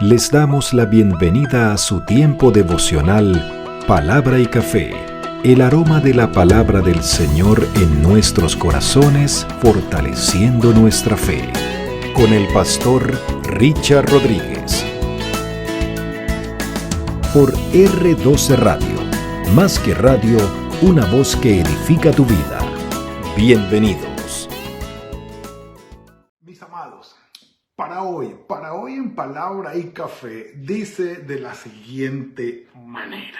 Les damos la bienvenida a su tiempo devocional Palabra y Café, el aroma de la palabra del Señor en nuestros corazones, fortaleciendo nuestra fe. Con el pastor Richard Rodríguez. Por R12 Radio, más que radio, una voz que edifica tu vida. Bienvenidos. Mis amados, para hoy en Palabra y Café dice de la siguiente manera: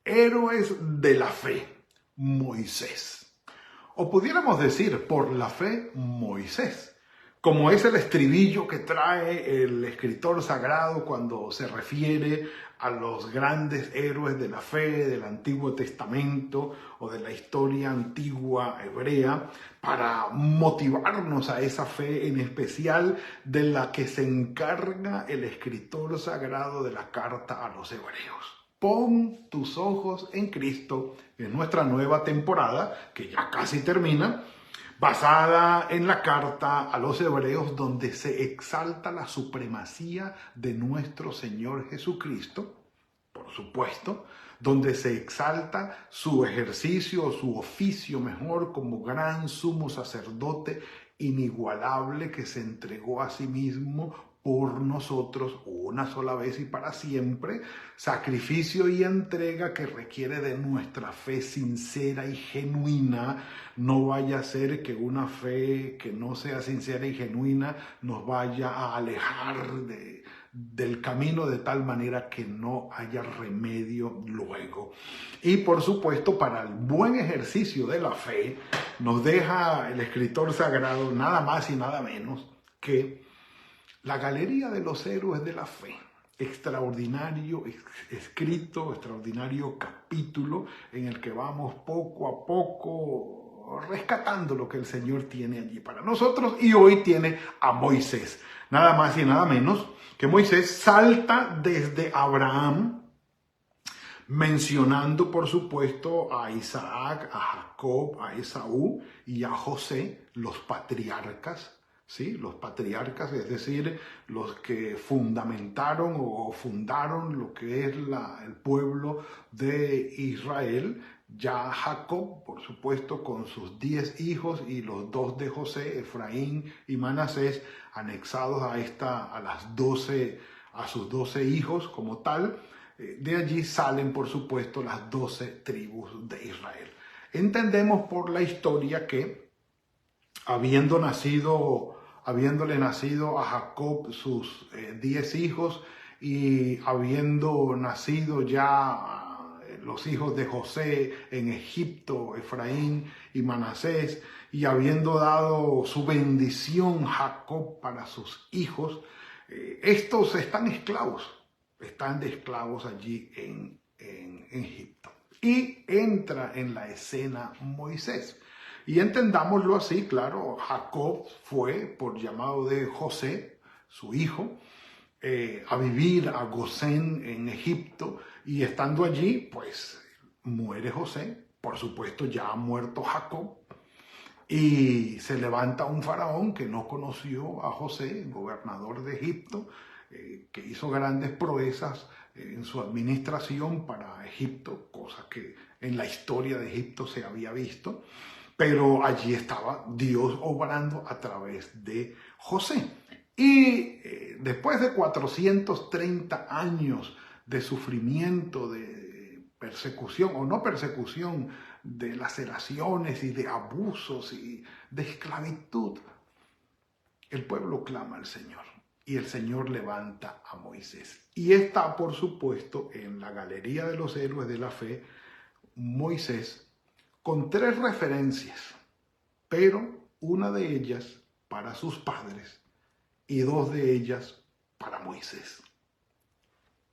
héroes de la fe, Moisés. O pudiéramos decir, por la fe, Moisés. Como es el estribillo que trae el escritor sagrado cuando se refiere a los grandes héroes de la fe del Antiguo Testamento o de la historia antigua hebrea, para motivarnos a esa fe en especial de la que se encarga el escritor sagrado de la carta a los hebreos. Pon tus ojos en Cristo, en nuestra nueva temporada, que ya casi termina, basada en la carta a los hebreos, donde se exalta la supremacía de nuestro Señor Jesucristo, por supuesto, donde se exalta su ejercicio, su oficio mejor, como gran sumo sacerdote inigualable que se entregó a sí mismo por nosotros una sola vez y para siempre, sacrificio y entrega que requiere de nuestra fe sincera y genuina. No vaya a ser que una fe que no sea sincera y genuina nos vaya a alejar del camino de tal manera que no haya remedio luego. Y por supuesto, para el buen ejercicio de la fe, nos deja el escritor sagrado nada más y nada menos que la galería de los héroes de la fe. Extraordinario escrito, extraordinario capítulo en el que vamos poco a poco rescatando lo que el Señor tiene allí para nosotros. Y hoy tiene a Moisés, nada más y nada menos que Moisés salta desde Abraham, mencionando por supuesto a Isaac, a Jacob, a Esaú y a José, los patriarcas. ¿Sí? Los patriarcas, es decir, los que fundamentaron o fundaron lo que es el pueblo de Israel. Ya Jacob, por supuesto, con sus 10 hijos y los 2 de José, Efraín y Manasés, anexados a sus 12 hijos como tal. De allí salen, por supuesto, las 12 tribus de Israel. Entendemos por la historia que, habiéndole nacido a Jacob sus 10 hijos y habiendo nacido ya los hijos de José en Egipto, Efraín y Manasés, y habiendo dado su bendición Jacob para sus hijos, estos están de esclavos allí en Egipto. Y entra en la escena Moisés. Y entendámoslo así, claro, Jacob fue, por llamado de José, su hijo, a vivir a Gosén en Egipto, y estando allí, pues muere José, por supuesto ya ha muerto Jacob, y se levanta un faraón que no conoció a José, gobernador de Egipto, que hizo grandes proezas en su administración para Egipto, cosa que en la historia de Egipto se había visto. Pero allí estaba Dios obrando a través de José. Y después de 430 años de sufrimiento, de persecución o no persecución, de laceraciones y de abusos y de esclavitud, el pueblo clama al Señor y el Señor levanta a Moisés. Y está, por supuesto, en la galería de los héroes de la fe, Moisés, con 3 referencias, pero una de ellas para sus padres y 2 de ellas para Moisés.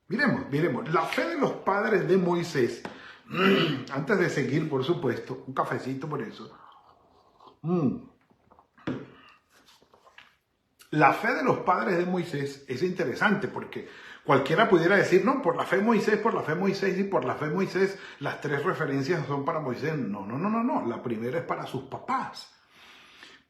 Miremos, la fe de los padres de Moisés, antes de seguir, por supuesto, un cafecito por eso. La fe de los padres de Moisés es interesante porque cualquiera pudiera decir, no, por la fe Moisés y por la fe Moisés, las 3 referencias son para Moisés. No. La primera es para sus papás.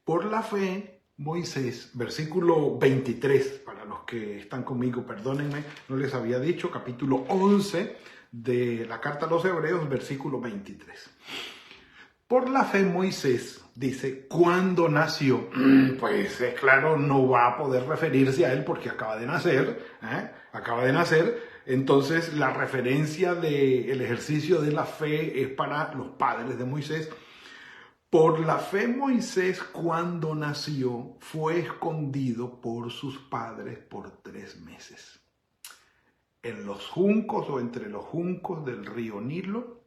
Por la fe, Moisés, versículo 23, para los que están conmigo, perdónenme, no les había dicho, capítulo 11 de la carta a los Hebreos, versículo 23. Por la fe Moisés dice, ¿cuándo nació? Pues es claro, no va a poder referirse a él porque acaba de nacer, acaba de nacer. Entonces la referencia del ejercicio de la fe es para los padres de Moisés. Por la fe Moisés, cuando nació, fue escondido por sus padres por 3 meses. En los juncos o entre los juncos del río Nilo,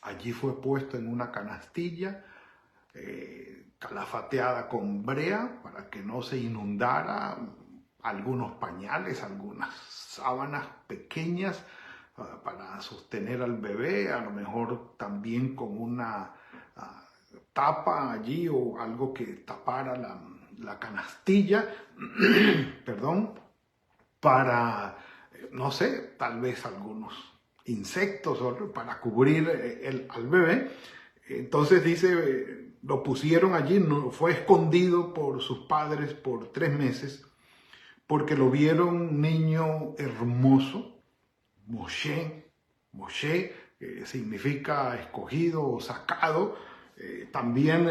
allí fue puesto en una canastilla, calafateada con brea para que no se inundara, algunos pañales, algunas sábanas pequeñas para sostener al bebé, a lo mejor también con una tapa allí o algo que tapara la canastilla, perdón, para, no sé, tal vez algunos insectos para cubrir al bebé. Entonces dice, lo pusieron allí, no, fue escondido por sus padres por 3 meses, porque lo vieron un niño hermoso, Moshe, significa escogido o sacado. También,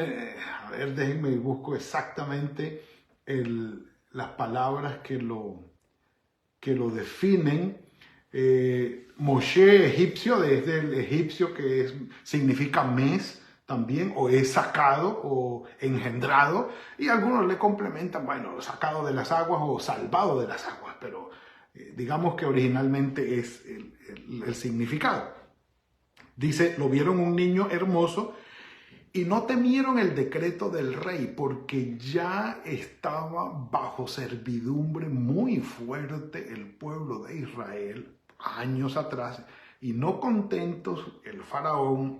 a ver, déjenme busco exactamente las palabras que lo definen. Moshe egipcio, desde el egipcio que significa mes también, o es sacado o engendrado, y algunos le complementan, bueno, sacado de las aguas o salvado de las aguas, pero digamos que originalmente es el significado. Dice, lo vieron un niño hermoso y no temieron el decreto del rey porque ya estaba bajo servidumbre muy fuerte el pueblo de Israel años atrás, y no contento el faraón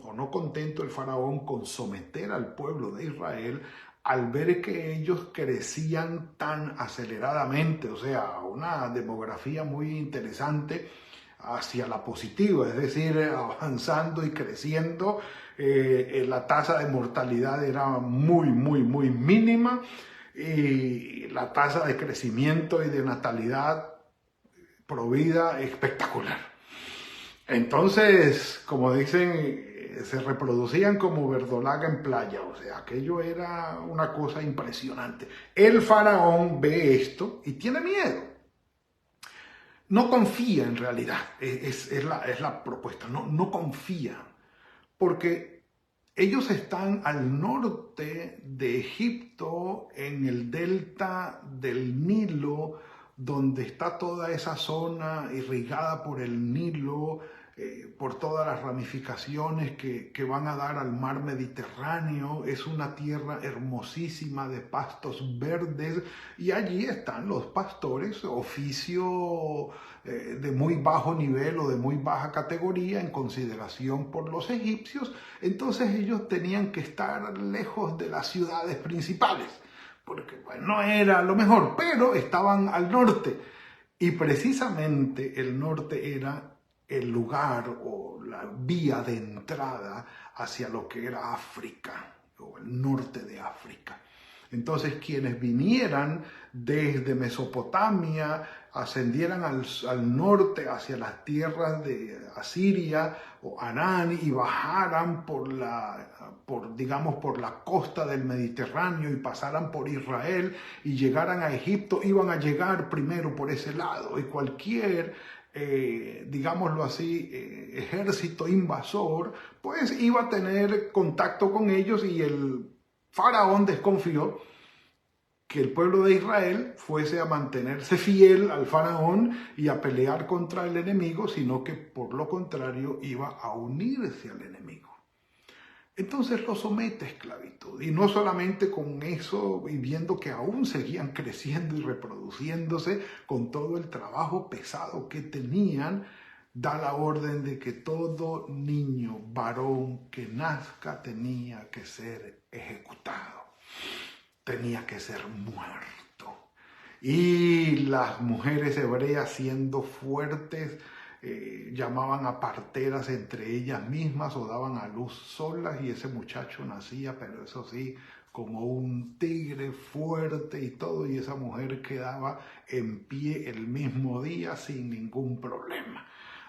con someter al pueblo de Israel, al ver que ellos crecían tan aceleradamente, o sea, una demografía muy interesante hacia la positiva, es decir, avanzando y creciendo, la tasa de mortalidad era muy mínima, y la tasa de crecimiento y de natalidad provida espectacular. Entonces, como dicen, se reproducían como verdolaga en playa, o sea, aquello era una cosa impresionante. El faraón ve esto y tiene miedo. No confía en realidad, es la propuesta, no confía, porque ellos están al norte de Egipto, en el delta del Nilo, donde está toda esa zona irrigada por el Nilo, por todas las ramificaciones que van a dar al mar Mediterráneo. Es una tierra hermosísima de pastos verdes, y allí están los pastores, oficio de muy bajo nivel o de muy baja categoría en consideración por los egipcios. Entonces ellos tenían que estar lejos de las ciudades principales, porque bueno, no era lo mejor, pero estaban al norte, y precisamente el norte era el lugar o la vía de entrada hacia lo que era África, o el norte de África. Entonces quienes vinieran desde Mesopotamia, ascendieran al norte hacia las tierras de Asiria o Harán y bajaran por la costa del Mediterráneo y pasaran por Israel y llegaran a Egipto, iban a llegar primero por ese lado, y cualquier digámoslo así, ejército invasor, pues iba a tener contacto con ellos, y el faraón desconfió que el pueblo de Israel fuese a mantenerse fiel al faraón y a pelear contra el enemigo, sino que por lo contrario iba a unirse al enemigo. Entonces lo somete a esclavitud, y no solamente con eso, y viendo que aún seguían creciendo y reproduciéndose con todo el trabajo pesado que tenían, da la orden de que todo niño varón que nazca tenía que ser ejecutado, tenía que ser muerto. Y las mujeres hebreas, siendo fuertes, llamaban a parteras entre ellas mismas o daban a luz solas, y ese muchacho nacía, pero eso sí, como un tigre fuerte y todo, y esa mujer quedaba en pie el mismo día sin ningún problema.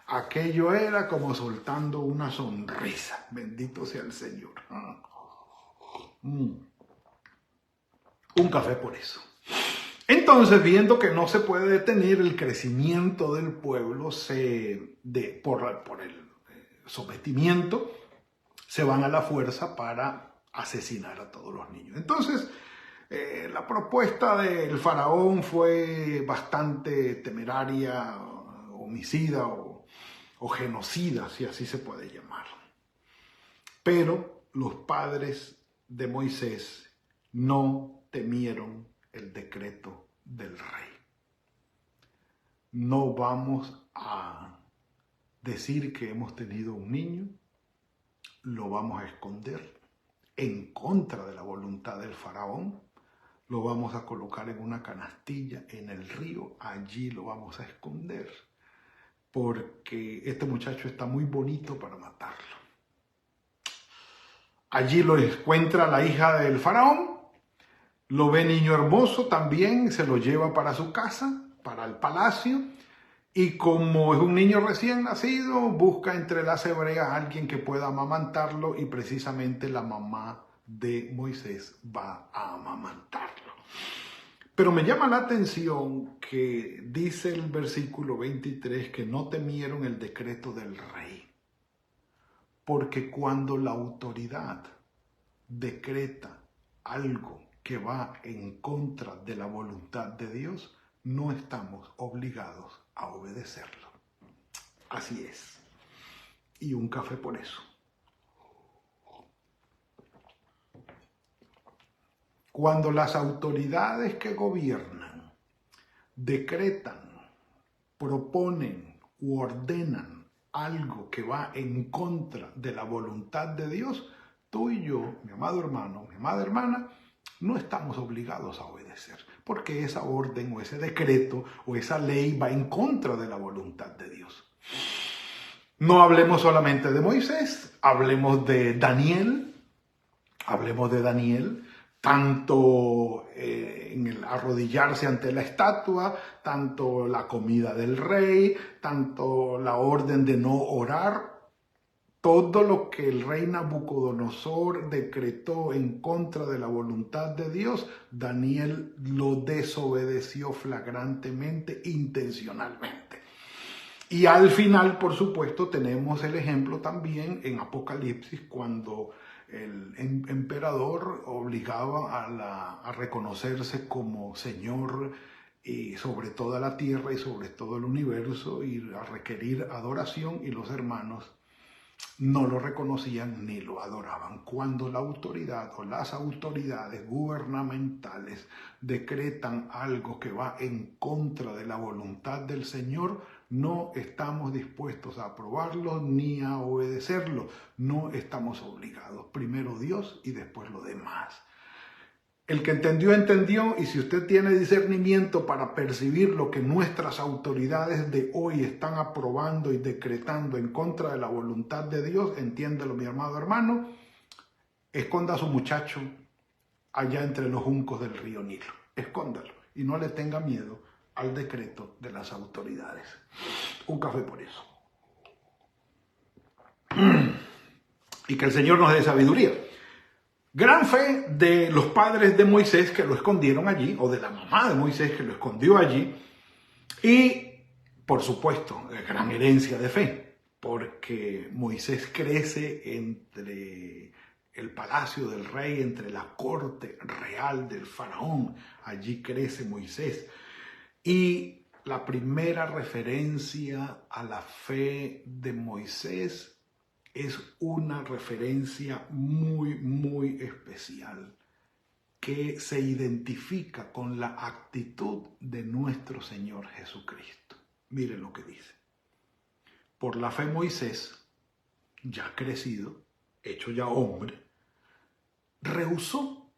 Aquello era como soltando una sonrisa. Bendito sea el Señor. Un café por eso. Entonces, viendo que no se puede detener el crecimiento del pueblo por el sometimiento, se van a la fuerza para asesinar a todos los niños. Entonces, la propuesta del faraón fue bastante temeraria, homicida o genocida, si así se puede llamar. Pero los padres de Moisés no temieron el decreto del rey. No vamos a decir que hemos tenido un niño, lo vamos a esconder en contra de la voluntad del faraón, lo vamos a colocar en una canastilla en el río, allí lo vamos a esconder, porque este muchacho está muy bonito para matarlo. Allí lo encuentra la hija del faraón, lo ve niño hermoso también, se lo lleva para su casa, para el palacio, y como es un niño recién nacido, busca entre las hebreas a alguien que pueda amamantarlo, y precisamente la mamá de Moisés va a amamantarlo. Pero me llama la atención que dice el versículo 23 que no temieron el decreto del rey, porque cuando la autoridad decreta algo que va en contra de la voluntad de Dios, no estamos obligados a obedecerlo. Así es. Y un café por eso. Cuando las autoridades que gobiernan decretan, proponen u ordenan algo que va en contra de la voluntad de Dios, tú y yo, mi amado hermano, mi amada hermana, no estamos obligados a obedecer, porque esa orden o ese decreto o esa ley va en contra de la voluntad de Dios. No hablemos solamente de Moisés, hablemos de Daniel, tanto en el arrodillarse ante la estatua, tanto la comida del rey, tanto la orden de no orar. Todo lo que el rey Nabucodonosor decretó en contra de la voluntad de Dios, Daniel lo desobedeció flagrantemente, intencionalmente. Y al final, por supuesto, tenemos el ejemplo también en Apocalipsis, cuando el emperador obligaba a reconocerse como Señor sobre toda la tierra y sobre todo el universo, y a requerir adoración, y los hermanos no lo reconocían ni lo adoraban. Cuando la autoridad o las autoridades gubernamentales decretan algo que va en contra de la voluntad del Señor, no estamos dispuestos a aprobarlo ni a obedecerlo. No estamos obligados. Primero Dios y después lo demás. El que entendió, entendió, y si usted tiene discernimiento para percibir lo que nuestras autoridades de hoy están aprobando y decretando en contra de la voluntad de Dios, entiéndelo, mi amado hermano, esconda a su muchacho allá entre los juncos del río Nilo. Escóndalo y no le tenga miedo al decreto de las autoridades. Un café por eso. Y que el Señor nos dé sabiduría. Gran fe de los padres de Moisés que lo escondieron allí, o de la mamá de Moisés que lo escondió allí, y por supuesto, gran herencia de fe, porque Moisés crece entre el palacio del rey, entre la corte real del faraón. Allí crece Moisés. Y la primera referencia a la fe de Moisés es una referencia muy, muy especial que se identifica con la actitud de nuestro Señor Jesucristo. Miren lo que dice. Por la fe Moisés, ya crecido, hecho ya hombre, rehusó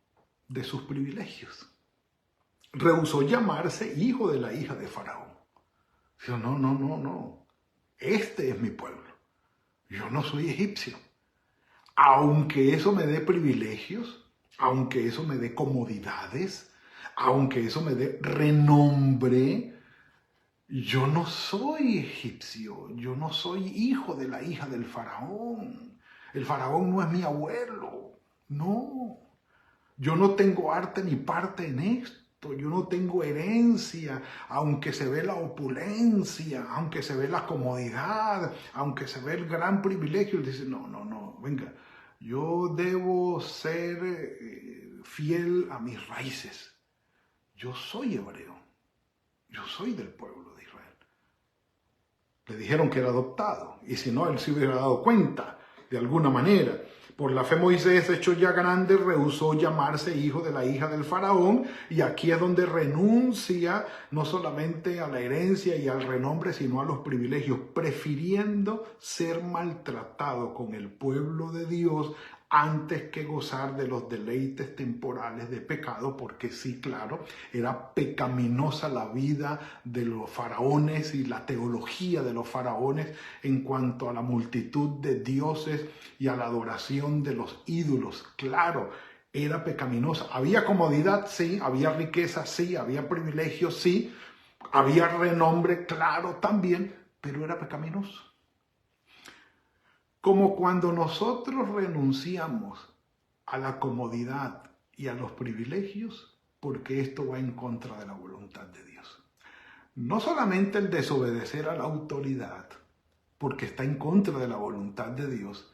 de sus privilegios. Rehusó llamarse hijo de la hija de Faraón. Dijo, no, este es mi pueblo. Yo no soy egipcio. Aunque eso me dé privilegios, aunque eso me dé comodidades, aunque eso me dé renombre, yo no soy egipcio, yo no soy hijo de la hija del faraón. El faraón no es mi abuelo, no. Yo no tengo arte ni parte en esto, yo no tengo herencia, aunque se ve la opulencia, aunque se ve la comodidad, aunque se ve el gran privilegio. Él dice, no, venga, yo debo ser fiel a mis raíces. Yo soy hebreo, yo soy del pueblo de Israel. Le dijeron que era adoptado, y si no, él se hubiera dado cuenta de alguna manera. Por la fe Moisés, hecho ya grande, rehusó llamarse hijo de la hija del faraón, y aquí es donde renuncia no solamente a la herencia y al renombre, sino a los privilegios, prefiriendo ser maltratado con el pueblo de Dios antes que gozar de los deleites temporales de pecado, porque sí, claro, era pecaminosa la vida de los faraones y la teología de los faraones en cuanto a la multitud de dioses y a la adoración de los ídolos. Claro, era pecaminosa. Había comodidad, sí, había riqueza, sí, había privilegios, sí, había renombre, claro, también, pero era pecaminoso. Como cuando nosotros renunciamos a la comodidad y a los privilegios, porque esto va en contra de la voluntad de Dios. No solamente el desobedecer a la autoridad, porque está en contra de la voluntad de Dios,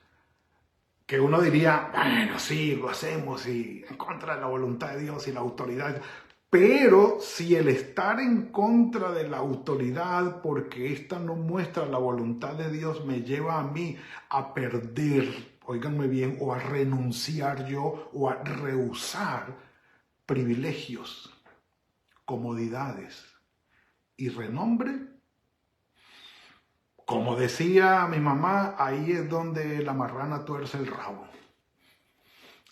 que uno diría, bueno, sí, lo hacemos, y en contra de la voluntad de Dios y la autoridad. Pero si el estar en contra de la autoridad, porque esta no muestra la voluntad de Dios, me lleva a mí a perder, óiganme bien, o a renunciar yo, o a rehusar privilegios, comodidades y renombre, como decía mi mamá, ahí es donde la marrana tuerce el rabo.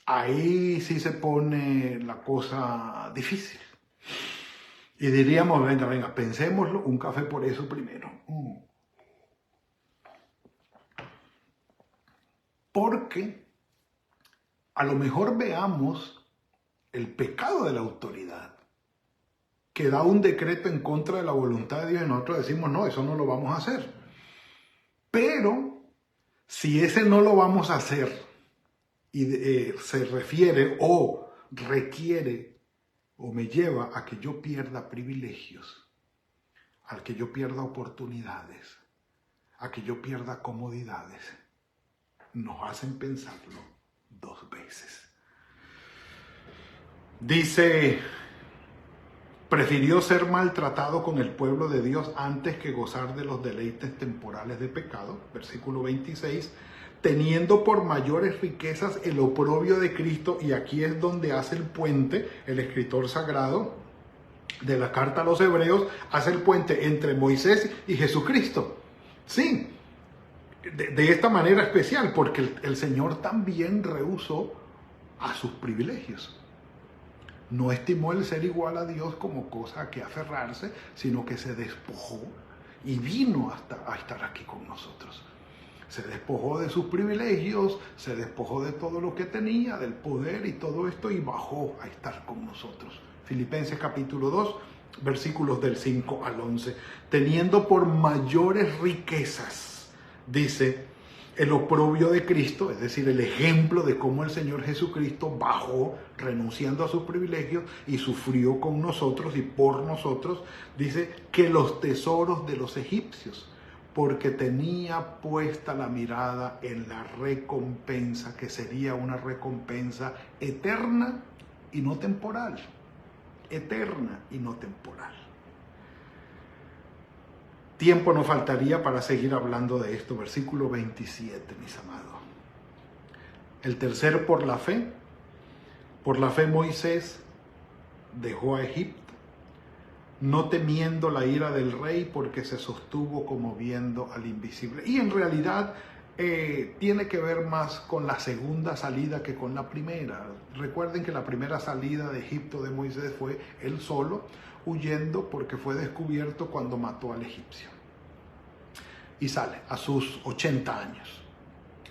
Ahí sí se pone la cosa difícil. Y diríamos, venga, pensémoslo, un café por eso primero. Porque a lo mejor veamos el pecado de la autoridad, que da un decreto en contra de la voluntad de Dios, y nosotros decimos, no, eso no lo vamos a hacer. Pero si ese no lo vamos a hacer, y se refiere o requiere o me lleva a que yo pierda privilegios, a que yo pierda oportunidades, a que yo pierda comodidades, nos hacen pensarlo dos veces. Dice, prefirió ser maltratado con el pueblo de Dios antes que gozar de los deleites temporales de pecado, versículo 26, teniendo por mayores riquezas el oprobio de Cristo, y aquí es donde hace el puente, el escritor sagrado de la carta a los Hebreos, hace el puente entre Moisés y Jesucristo. Sí, de esta manera especial, porque el Señor también rehusó a sus privilegios. No estimó el ser igual a Dios como cosa a que aferrarse, sino que se despojó y vino hasta a estar aquí con nosotros. Se despojó de sus privilegios, se despojó de todo lo que tenía, del poder y todo esto, y bajó a estar con nosotros. Filipenses capítulo 2, versículos del 5 al 11. Teniendo por mayores riquezas, dice, el oprobio de Cristo, es decir, el ejemplo de cómo el Señor Jesucristo bajó renunciando a sus privilegios y sufrió con nosotros y por nosotros, dice que los tesoros de los egipcios, porque tenía puesta la mirada en la recompensa, que sería una recompensa eterna y no temporal. Eterna y no temporal. Tiempo no faltaría para seguir hablando de esto. Versículo 27, mis amados. El tercero, por la fe. Por la fe Moisés dejó a Egipto, no temiendo la ira del rey, porque se sostuvo como viendo al invisible. Y en realidad tiene que ver más con la segunda salida que con la primera. Recuerden que la primera salida de Egipto de Moisés fue él solo, huyendo porque fue descubierto cuando mató al egipcio. Y sale a sus 80 años,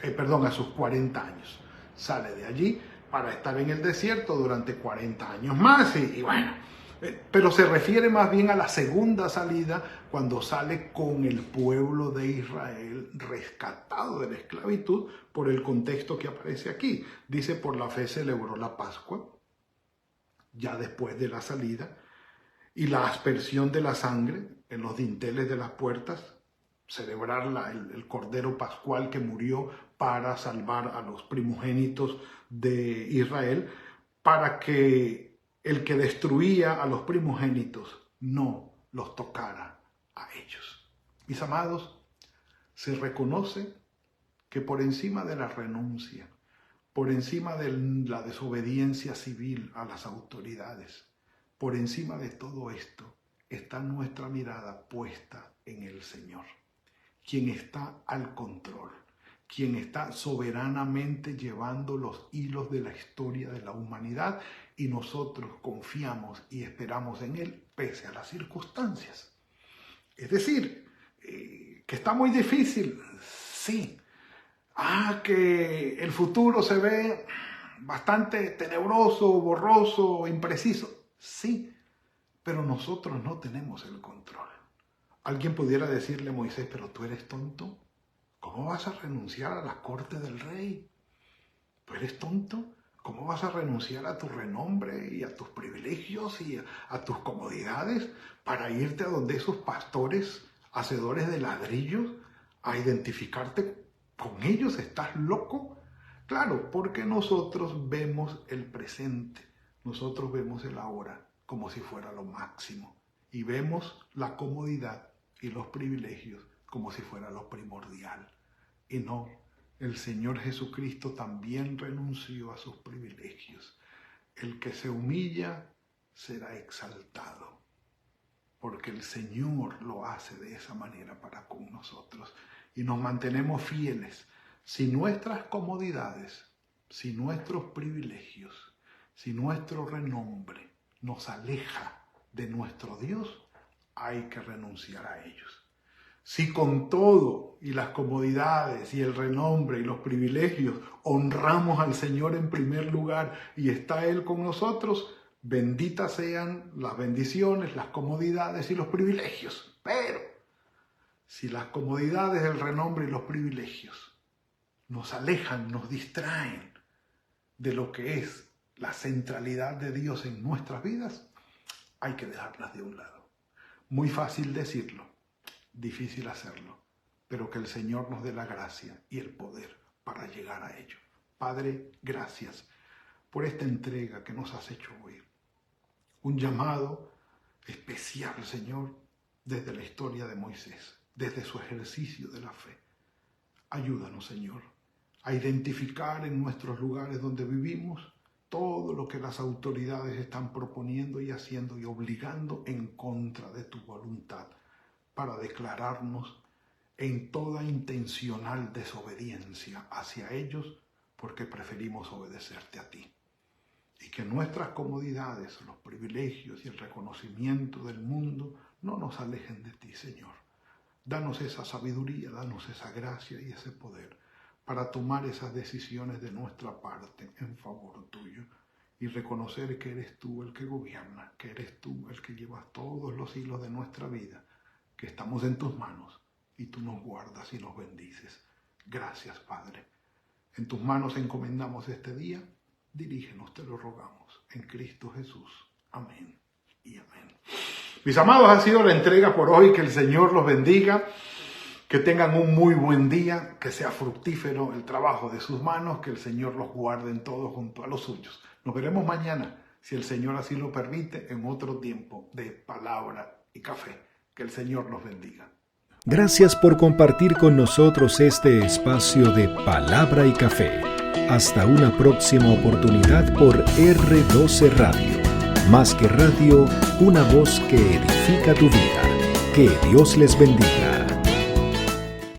a sus 40 años. Sale de allí para estar en el desierto durante 40 años más y bueno. Pero se refiere más bien a la segunda salida, cuando sale con el pueblo de Israel rescatado de la esclavitud, por el contexto que aparece aquí. Dice: por la fe celebró la Pascua, ya después de la salida, y la aspersión de la sangre en los dinteles de las puertas, celebrar el Cordero Pascual que murió para salvar a los primogénitos de Israel, para que el que destruía a los primogénitos no los tocara a ellos. Mis amados, se reconoce que por encima de la renuncia, por encima de la desobediencia civil a las autoridades, por encima de todo esto, está nuestra mirada puesta en el Señor, quien está al control, quien está soberanamente llevando los hilos de la historia de la humanidad, y nosotros confiamos y esperamos en Él pese a las circunstancias. Es decir, que está muy difícil, sí. Que el futuro se ve bastante tenebroso, borroso, impreciso, sí, pero nosotros no tenemos el control. Alguien pudiera decirle a Moisés: pero tú eres tonto, ¿cómo vas a renunciar a la corte del rey? ¿Tú eres tonto? ¿Cómo vas a renunciar a tu renombre y a tus privilegios y a tus comodidades para irte a donde esos pastores hacedores de ladrillos a identificarte con ellos? ¿Estás loco? Claro, porque nosotros vemos el presente, nosotros vemos el ahora como si fuera lo máximo, y vemos la comodidad y los privilegios como si fuera lo primordial. Y no, el Señor Jesucristo también renunció a sus privilegios. El que se humilla será exaltado, porque el Señor lo hace de esa manera para con nosotros. Y nos mantenemos fieles. Si nuestras comodidades, si nuestros privilegios, si nuestro renombre nos aleja de nuestro Dios, hay que renunciar a ellos. Si con todo y las comodidades y el renombre y los privilegios honramos al Señor en primer lugar y está Él con nosotros, benditas sean las bendiciones, las comodidades y los privilegios. Pero si las comodidades, el renombre y los privilegios nos alejan, nos distraen de lo que es la centralidad de Dios en nuestras vidas, hay que dejarlas de un lado. Muy fácil decirlo, difícil hacerlo, pero que el Señor nos dé la gracia y el poder para llegar a ello. Padre, gracias por esta entrega que nos has hecho hoy. Un llamado especial, Señor, desde la historia de Moisés, desde su ejercicio de la fe. Ayúdanos, Señor, a identificar en nuestros lugares donde vivimos todo lo que las autoridades están proponiendo y haciendo y obligando en contra de tu voluntad, para declararnos en toda intencional desobediencia hacia ellos, porque preferimos obedecerte a ti. Y que nuestras comodidades, los privilegios y el reconocimiento del mundo no nos alejen de ti, Señor. Danos esa sabiduría, danos esa gracia y ese poder para tomar esas decisiones de nuestra parte en favor tuyo y reconocer que eres tú el que gobierna, que eres tú el que llevas todos los hilos de nuestra vida, que estamos en tus manos y tú nos guardas y nos bendices. Gracias, Padre. En tus manos encomendamos este día. Dirígenos, te lo rogamos, en Cristo Jesús. Amén y amén. Mis amados, ha sido la entrega por hoy. Que el Señor los bendiga. Que tengan un muy buen día. Que sea fructífero el trabajo de sus manos. Que el Señor los guarde en todo junto a los suyos. Nos veremos mañana, si el Señor así lo permite, en otro tiempo de palabra y café. Que el Señor los bendiga. Gracias por compartir con nosotros este espacio de palabra y café. Hasta una próxima oportunidad por R12 Radio. Más que radio, una voz que edifica tu vida. Que Dios les bendiga.